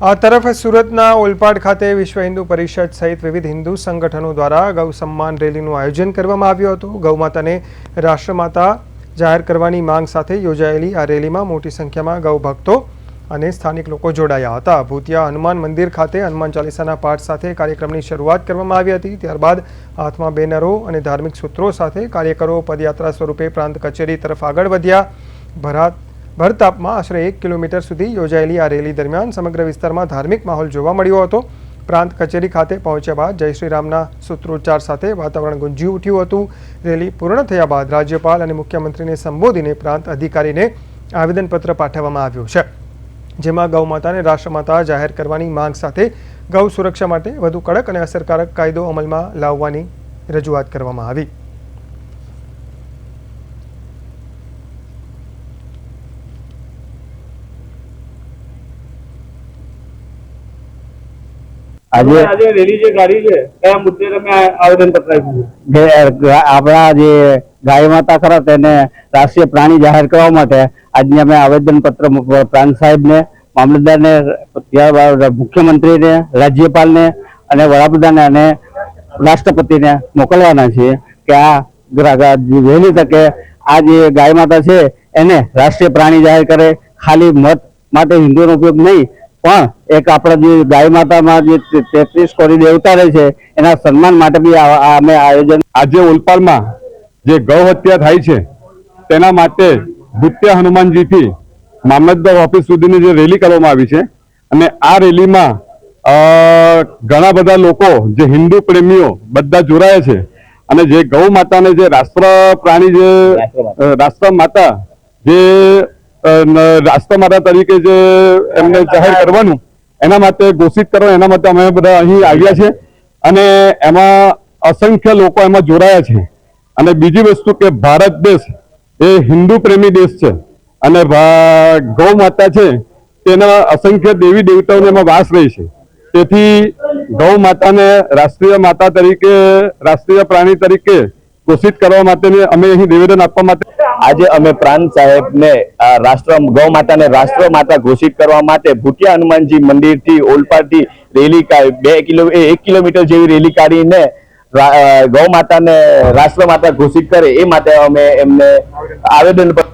આ તરફ સુરતના ઓલપાડ ખાતે વિશ્વ હિન્દુ પરિષદ સહિત વિવિધ હિન્દુ સંગઠનો દ્વારા ગૌ સન્માન રેલીનું આયોજન કરવામાં આવ્યું હતું। ગૌમાતાને રાષ્ટ્રમાતા જાહેર કરવાની માંગ સાથે યોજાયેલી આ રેલીમાં મોટી સંખ્યામાં ગૌ ભક્તો અને સ્થાનિક લોકો જોડાયા હતા। ભૂતિયા હનુમાન મંદિર ખાતે હનુમાન ચાલીસાના પાઠ સાથે કાર્યક્રમની શરૂઆત કરવામાં આવી હતી। ત્યારબાદ હાથમાં બેનરો અને ધાર્મિક સૂત્રો સાથે કાર્યકરો પદયાત્રા સ્વરૂપે પ્રાંત કચેરી તરફ આગળ વધ્યા। ભરતાપમાં આશરે 1 કિલોમીટર સુધી યોજાયેલી આ રેલી દરમિયાન સમગ્ર વિસ્તારમાં ધાર્મિક માહોલ જોવા મળ્યો હતો। પ્રાંત કચેરી ખાતે પહોંચ્યા બાદ જય શ્રી રામના સૂત્રોચ્ચાર સાથે વાતાવરણ ગુંજી ઉઠ્યું હતું। રેલી પૂર્ણ થયા બાદ રાજ્યપાલ અને મુખ્યમંત્રીને સંબોધીને પ્રાંત અધિકારીને આવેદનપત્ર પાઠવવામાં આવ્યું છે, જેમાં ગૌ માતાને રાષ્ટ્રમાતા જાહેર કરવાની માંગ સાથે ગૌ સુરક્ષા માટે વધુ કડક અને અસરકારક કાયદો અમલમાં લાવવાની રજૂઆત કરવામાં આવી। आज रेली जे गाड़ी है क्या मुद्दे में आवेदन पत्र આપણા જે ગાય માતા ખરા તેને રાષ્ટ્રીય પ્રાણી જાહેર કરવા માટે આજની અમે આવેદન પત્ર પ્રાંત સાહેબને, મામલતદારને, ત્યારબાદ મુખ્યમંત્રીને, રાજ્યપાલને અને વડાપ્રધાનને અને રાષ્ટ્રપતિને મોકલવાના છીએ કે આ વહેલી તકે આ જે ગાય માતા છે એને રાષ્ટ્રીય પ્રાણી જાહેર કરે। ખાલી મત માટે હિન્દુનો ઉપયોગ નહીં, પણ એક આપણા જે ગાય માતામાં જે 33 કોટી દેવતા રહે છે એના સન્માન માટે બી અમે આયોજન આજે ઓલપાડમાં જે ગૌ હત્યા થાય છે તેના માટે ભૂતિયા હનુમાનજીથી મામલતદાર ઓફિસ સુધીની જે રેલી કરવામાં આવી છે અને આ રેલીમાં ઘણા બધા લોકો જે હિન્દુ પ્રેમીઓ બધા જોડાયા છે અને જે ગૌ માતાને જે રાષ્ટ્ર પ્રાણી જે રાષ્ટ્ર માતા જે રાષ્ટ્રમાતા તરીકે જે એમને જાહેર કરવાનું એના માટે ઘોષિત કરવા એના માટે અમે બધા અહીં આવ્યા છે અને એમાં અસંખ્ય લોકો એમાં જોડાયા છે। અને બીજી વસ્તુ કે ભારત દેશ એ હિન્દુ પ્રેમી દેશ છે અને ગૌ માતા છે તેના અસંખ્ય દેવી દેવતાઓને એમાં વાસ રહે છે। તેથી ગૌ માતાને રાષ્ટ્રીય માતા તરીકે, રાષ્ટ્રીય પ્રાણી તરીકે ઘોષિત કરવા માટે અમે અહીં નિવેદન આપવા માટે આજે અમે પ્રાંત સાહેબને ગૌ માતાને રાષ્ટ્ર માતા ઘોષિત કરવા માટે ભૂતિયા હનુમાનજી મંદિરથી ઓલપાડથી રેલી 1 કિલોમીટર જેવી રેલી કાઢીને ગૌ માતાને રાષ્ટ્ર માતા ઘોષિત કરે એ માટે અમે એમને આવેદન